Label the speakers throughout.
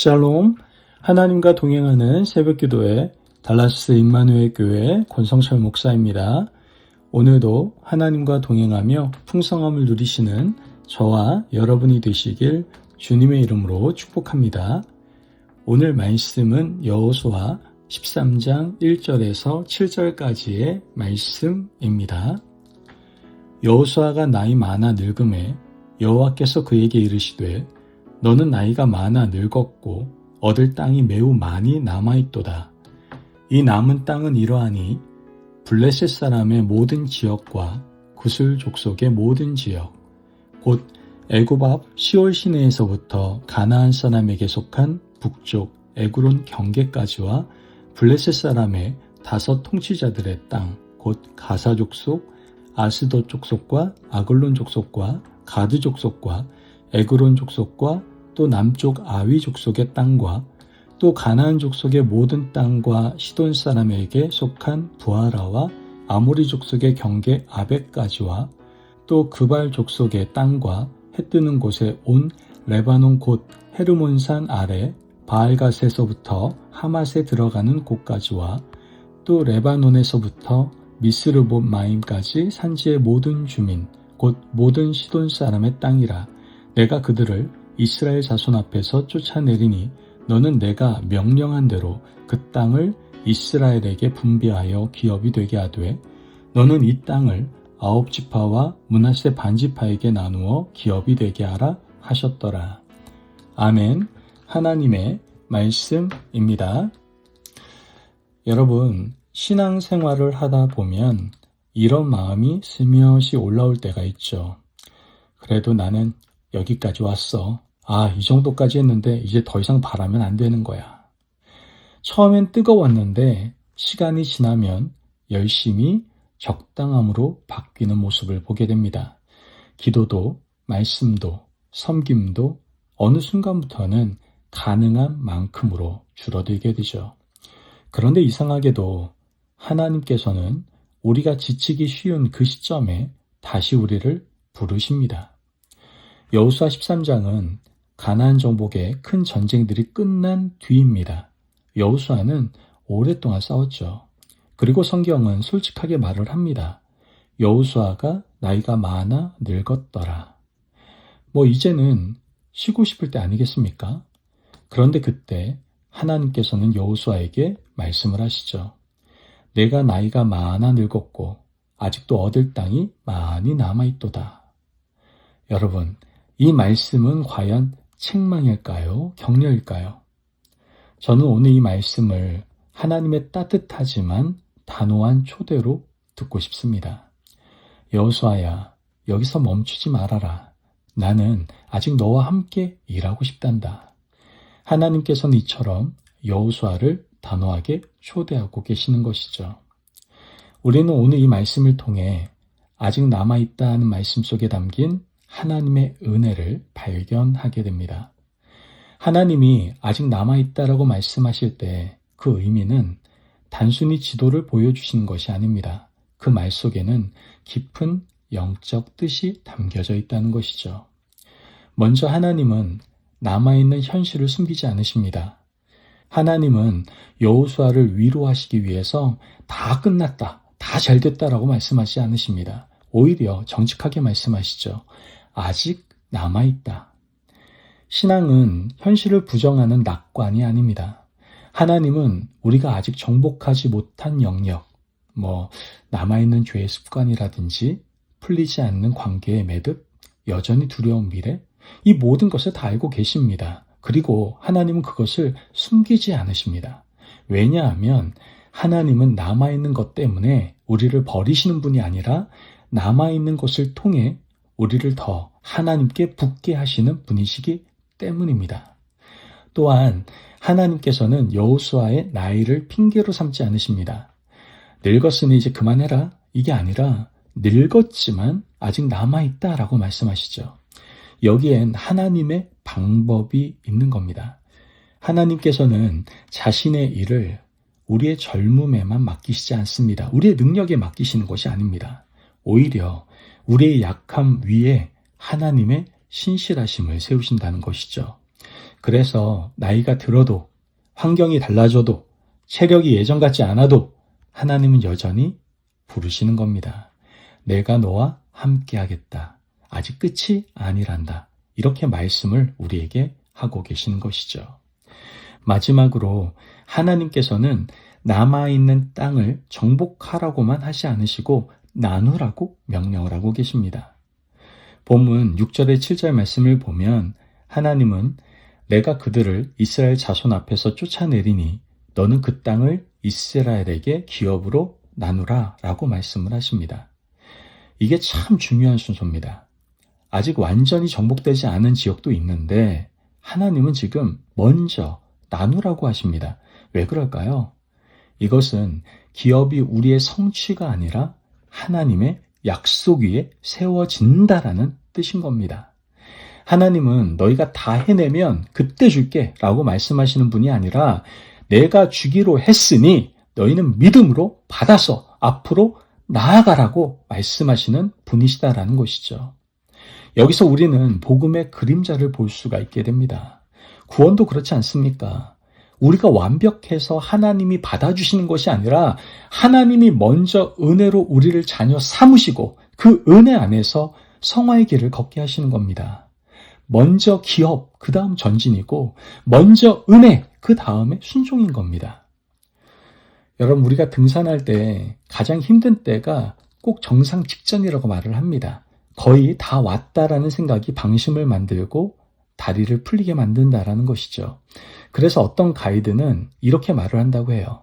Speaker 1: 샬롬, 하나님과 동행하는 새벽기도회 달라스 임마누엘 교회 권성철 목사입니다. 오늘도 하나님과 동행하며 풍성함을 누리시는 저와 여러분이 되시길 주님의 이름으로 축복합니다. 오늘 말씀은 여호수아 13장 1절에서 7절까지의 말씀입니다. 여호수아가 나이 많아 늙음에 여호와께서 그에게 이르시되 너는 나이가 많아 늙었고 얻을 땅이 매우 많이 남아있도다. 이 남은 땅은 이러하니 블레셋 사람의 모든 지역과 구슬 족속의 모든 지역, 곧 애굽 앞 시올 시내에서부터 가나안 사람에게 속한 북쪽 에그론 경계까지와 블레셋 사람의 5 통치자들의 땅, 곧 가사 족속, 아스돗 족속과 아글론 족속과 가드 족속과 에그론 족속과 또 남쪽 아위 족속의 땅과 또 가나안 족속의 모든 땅과 시돈 사람에게 속한 부하라와 아모리 족속의 경계 아벡까지와 또 그발 족속의 땅과 해 뜨는 곳에 온 레바논 곧 헤르몬산 아래 바알갓에서부터 하맛에 들어가는 곳까지와 또 레바논에서부터 미스르봇 마임까지 산지의 모든 주민 곧 모든 시돈 사람의 땅이라. 내가 그들을 이스라엘 자손 앞에서 쫓아내리니 너는 내가 명령한 대로 그 땅을 이스라엘에게 분배하여 기업이 되게 하되 너는 이 땅을 9지파와 므낫세 반지파에게 나누어 기업이 되게 하라 하셨더라. 아멘. 하나님의 말씀입니다. 여러분, 신앙생활을 하다 보면 이런 마음이 스며시 올라올 때가 있죠. 그래도 나는 여기까지 왔어. 이 정도까지 했는데 이제 더 이상 바라면 안 되는 거야. 처음엔 뜨거웠는데 시간이 지나면 열심히 적당함으로 바뀌는 모습을 보게 됩니다. 기도도, 말씀도, 섬김도 어느 순간부터는 가능한 만큼으로 줄어들게 되죠. 그런데 이상하게도 하나님께서는 우리가 지치기 쉬운 그 시점에 다시 우리를 부르십니다. 여호수아 13장은 가나안 정복의 큰 전쟁들이 끝난 뒤입니다. 여호수아는 오랫동안 싸웠죠. 그리고 성경은 솔직하게 말을 합니다. 여호수아가 나이가 많아 늙었더라. 이제는 쉬고 싶을 때 아니겠습니까? 그런데 그때 하나님께서는 여호수아에게 말씀을 하시죠. 내가 나이가 많아 늙었고 아직도 얻을 땅이 많이 남아있도다. 여러분, 이 말씀은 과연 책망일까요? 격려일까요? 저는 오늘 이 말씀을 하나님의 따뜻하지만 단호한 초대로 듣고 싶습니다. 여호수아야, 여기서 멈추지 말아라. 나는 아직 너와 함께 일하고 싶단다. 하나님께서는 이처럼 여호수아를 단호하게 초대하고 계시는 것이죠. 우리는 오늘 이 말씀을 통해 아직 남아있다는 말씀 속에 담긴 하나님의 은혜를 발견하게 됩니다. 하나님이 아직 남아있다라고 말씀하실 때 그 의미는 단순히 지도를 보여주시는 것이 아닙니다. 그 말 속에는 깊은 영적 뜻이 담겨져 있다는 것이죠. 먼저 하나님은 남아있는 현실을 숨기지 않으십니다. 하나님은 여호수아를 위로하시기 위해서 다 끝났다, 다 잘됐다라고 말씀하시지 않으십니다. 오히려 정직하게 말씀하시죠. 아직 남아있다. 신앙은 현실을 부정하는 낙관이 아닙니다. 하나님은 우리가 아직 정복하지 못한 영역, 남아있는 죄의 습관이라든지 풀리지 않는 관계의 매듭, 여전히 두려운 미래, 이 모든 것을 다 알고 계십니다. 그리고 하나님은 그것을 숨기지 않으십니다. 왜냐하면 하나님은 남아있는 것 때문에 우리를 버리시는 분이 아니라 남아있는 것을 통해 우리를 더 하나님께 붙게 하시는 분이시기 때문입니다. 또한 하나님께서는 여호수아의 나이를 핑계로 삼지 않으십니다. 늙었으니 이제 그만해라. 이게 아니라 늙었지만 아직 남아있다라고 말씀하시죠. 여기엔 하나님의 방법이 있는 겁니다. 하나님께서는 자신의 일을 우리의 젊음에만 맡기시지 않습니다. 우리의 능력에 맡기시는 것이 아닙니다. 오히려 우리의 약함 위에 하나님의 신실하심을 세우신다는 것이죠. 그래서 나이가 들어도, 환경이 달라져도, 체력이 예전 같지 않아도 하나님은 여전히 부르시는 겁니다. 내가 너와 함께 하겠다. 아직 끝이 아니란다. 이렇게 말씀을 우리에게 하고 계시는 것이죠. 마지막으로 하나님께서는 남아있는 땅을 정복하라고만 하지 않으시고 나누라고 명령을 하고 계십니다. 본문 6절의 7절 말씀을 보면 하나님은 내가 그들을 이스라엘 자손 앞에서 쫓아내리니 너는 그 땅을 이스라엘에게 기업으로 나누라 라고 말씀을 하십니다. 이게 참 중요한 순서입니다. 아직 완전히 정복되지 않은 지역도 있는데 하나님은 지금 먼저 나누라고 하십니다. 왜 그럴까요? 이것은 기업이 우리의 성취가 아니라 하나님의 약속 위에 세워진다라는 뜻인 겁니다. 하나님은 너희가 다 해내면 그때 줄게 라고 말씀하시는 분이 아니라 내가 주기로 했으니 너희는 믿음으로 받아서 앞으로 나아가라고 말씀하시는 분이시다라는 것이죠. 여기서 우리는 복음의 그림자를 볼 수가 있게 됩니다. 구원도 그렇지 않습니까? 우리가 완벽해서 하나님이 받아주시는 것이 아니라 하나님이 먼저 은혜로 우리를 자녀 삼으시고 그 은혜 안에서 성화의 길을 걷게 하시는 겁니다. 먼저 기업, 그 다음 전진이고 먼저 은혜, 그 다음에 순종인 겁니다. 여러분, 우리가 등산할 때 가장 힘든 때가 꼭 정상 직전이라고 말을 합니다. 거의 다 왔다라는 생각이 방심을 만들고 다리를 풀리게 만든다라는 것이죠. 그래서 어떤 가이드는 이렇게 말을 한다고 해요.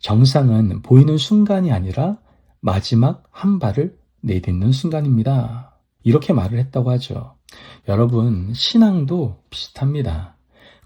Speaker 1: 정상은 보이는 순간이 아니라 마지막 한 발을 내딛는 순간입니다. 이렇게 말을 했다고 하죠. 여러분, 신앙도 비슷합니다.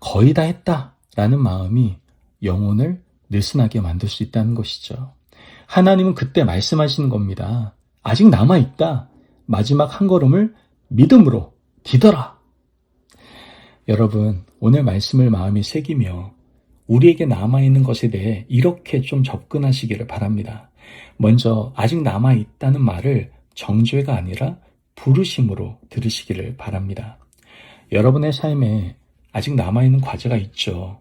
Speaker 1: 거의 다 했다라는 마음이 영혼을 느슨하게 만들 수 있다는 것이죠. 하나님은 그때 말씀하시는 겁니다. 아직 남아있다. 마지막 한 걸음을 믿음으로 디뎌라. 여러분, 오늘 말씀을 마음에 새기며 우리에게 남아있는 것에 대해 이렇게 좀 접근하시기를 바랍니다. 먼저 아직 남아있다는 말을 정죄가 아니라 부르심으로 들으시기를 바랍니다. 여러분의 삶에 아직 남아있는 과제가 있죠.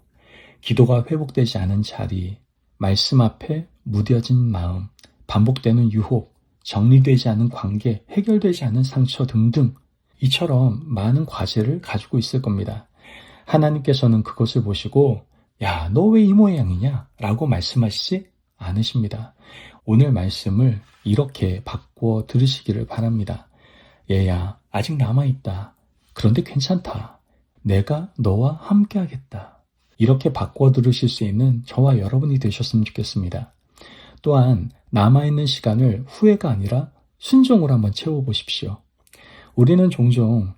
Speaker 1: 기도가 회복되지 않은 자리, 말씀 앞에 무뎌진 마음, 반복되는 유혹, 정리되지 않은 관계, 해결되지 않은 상처 등등 이처럼 많은 과제를 가지고 있을 겁니다. 하나님께서는 그것을 보시고 야, 너 왜 이 모양이냐? 라고 말씀하시지 않으십니다. 오늘 말씀을 이렇게 바꿔 들으시기를 바랍니다. 얘야, 아직 남아있다. 그런데 괜찮다. 내가 너와 함께 하겠다. 이렇게 바꿔 들으실 수 있는 저와 여러분이 되셨으면 좋겠습니다. 또한 남아있는 시간을 후회가 아니라 순종으로 한번 채워보십시오. 우리는 종종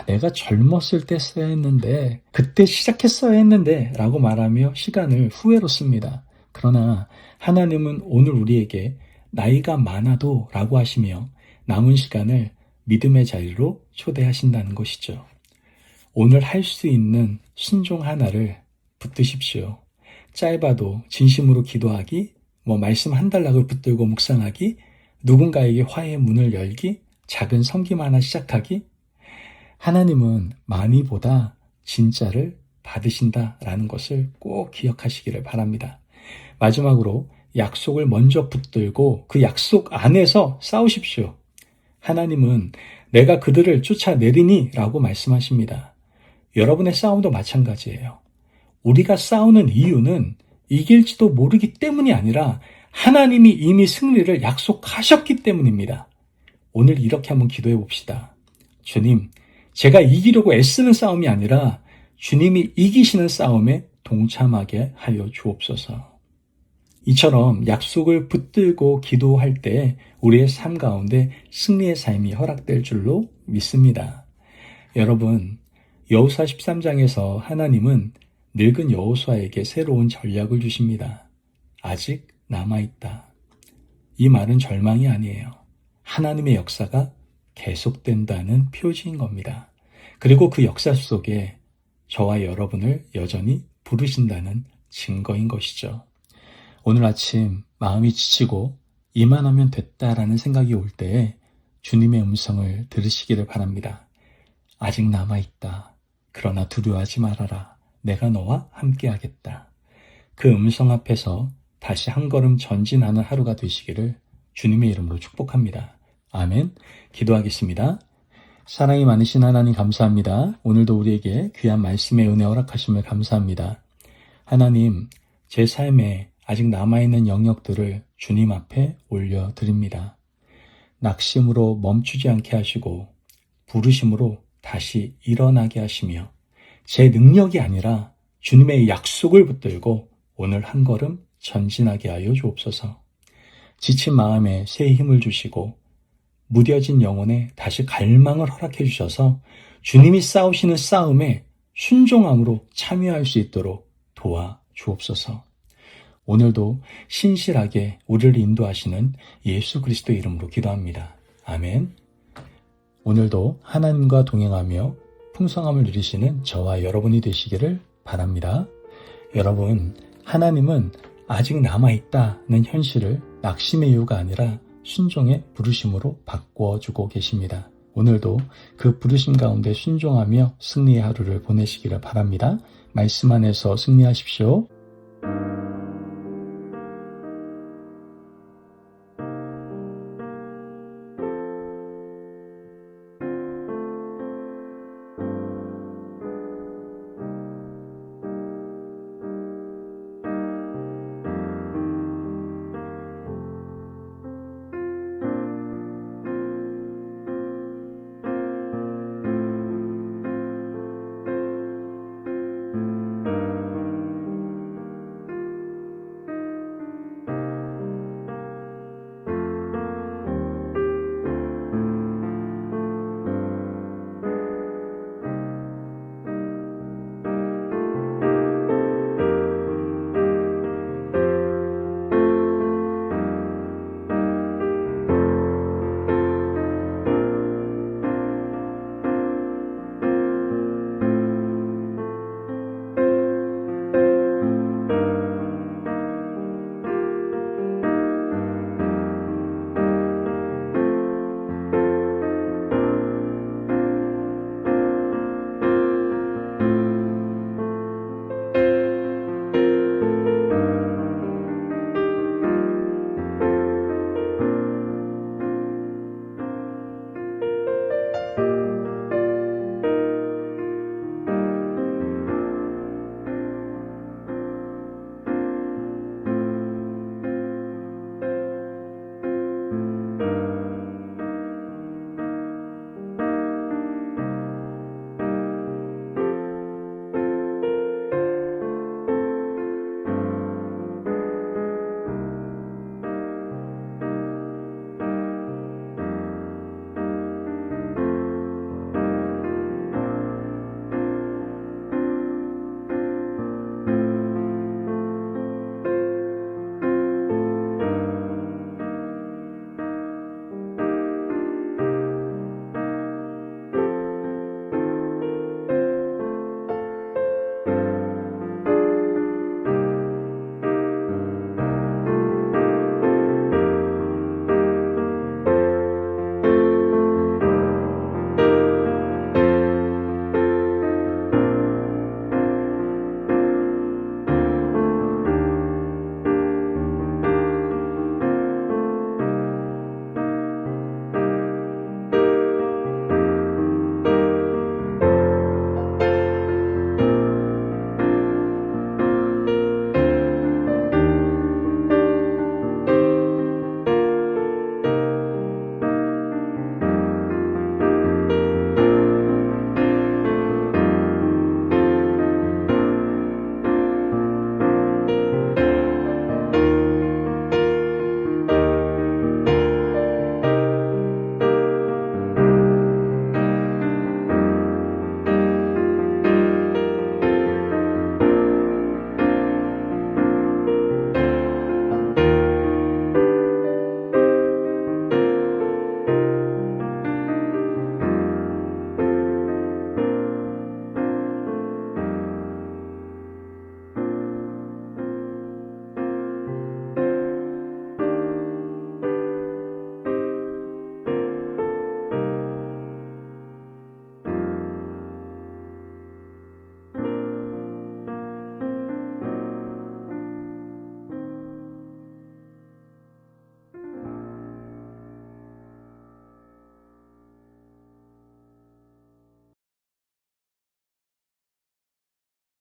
Speaker 1: 내가 젊었을 때 써야 했는데 그때 시작했어야 했는데 라고 말하며 시간을 후회로 씁니다. 그러나 하나님은 오늘 우리에게 나이가 많아도 라고 하시며 남은 시간을 믿음의 자리로 초대하신다는 것이죠. 오늘 할 수 있는 순종 하나를 붙드십시오. 짧아도 진심으로 기도하기, 말씀 한 달락을 붙들고 묵상하기, 누군가에게 화해의 문을 열기, 작은 섬김 하나 시작하기. 하나님은 많이보다 진짜를 받으신다라는 것을 꼭 기억하시기를 바랍니다. 마지막으로 약속을 먼저 붙들고 그 약속 안에서 싸우십시오. 하나님은 내가 그들을 쫓아내리니 라고 말씀하십니다. 여러분의 싸움도 마찬가지예요. 우리가 싸우는 이유는 이길지도 모르기 때문이 아니라 하나님이 이미 승리를 약속하셨기 때문입니다. 오늘 이렇게 한번 기도해 봅시다. 주님, 제가 이기려고 애쓰는 싸움이 아니라 주님이 이기시는 싸움에 동참하게 하여 주옵소서. 이처럼 약속을 붙들고 기도할 때 우리의 삶 가운데 승리의 삶이 허락될 줄로 믿습니다. 여러분, 여호수아 13장에서 하나님은 늙은 여호수아에게 새로운 전략을 주십니다. 아직 남아있다. 이 말은 절망이 아니에요. 하나님의 역사가 계속된다는 표지인 겁니다. 그리고 그 역사 속에 저와 여러분을 여전히 부르신다는 증거인 것이죠. 오늘 아침 마음이 지치고 이만하면 됐다라는 생각이 올 때에 주님의 음성을 들으시기를 바랍니다. 아직 남아있다. 그러나 두려워하지 말아라. 내가 너와 함께하겠다. 그 음성 앞에서 다시 한 걸음 전진하는 하루가 되시기를 주님의 이름으로 축복합니다. 아멘. 기도하겠습니다. 사랑이 많으신 하나님 감사합니다. 오늘도 우리에게 귀한 말씀의 은혜 허락하심을 감사합니다. 하나님, 제 삶에 아직 남아있는 영역들을 주님 앞에 올려드립니다. 낙심으로 멈추지 않게 하시고 부르심으로 다시 일어나게 하시며 제 능력이 아니라 주님의 약속을 붙들고 오늘 한 걸음 전진하게 하여 주옵소서. 지친 마음에 새 힘을 주시고 무뎌진 영혼에 다시 갈망을 허락해 주셔서 주님이 싸우시는 싸움에 순종함으로 참여할 수 있도록 도와 주옵소서. 오늘도 신실하게 우리를 인도하시는 예수 그리스도 이름으로 기도합니다. 아멘. 오늘도 하나님과 동행하며 풍성함을 누리시는 저와 여러분이 되시기를 바랍니다. 여러분, 하나님은 아직 남아있다는 현실을 낙심의 이유가 아니라 순종의 부르심으로 바꿔주고 계십니다. 오늘도 그 부르심 가운데 순종하며 승리의 하루를 보내시기를 바랍니다. 말씀 안에서 승리하십시오.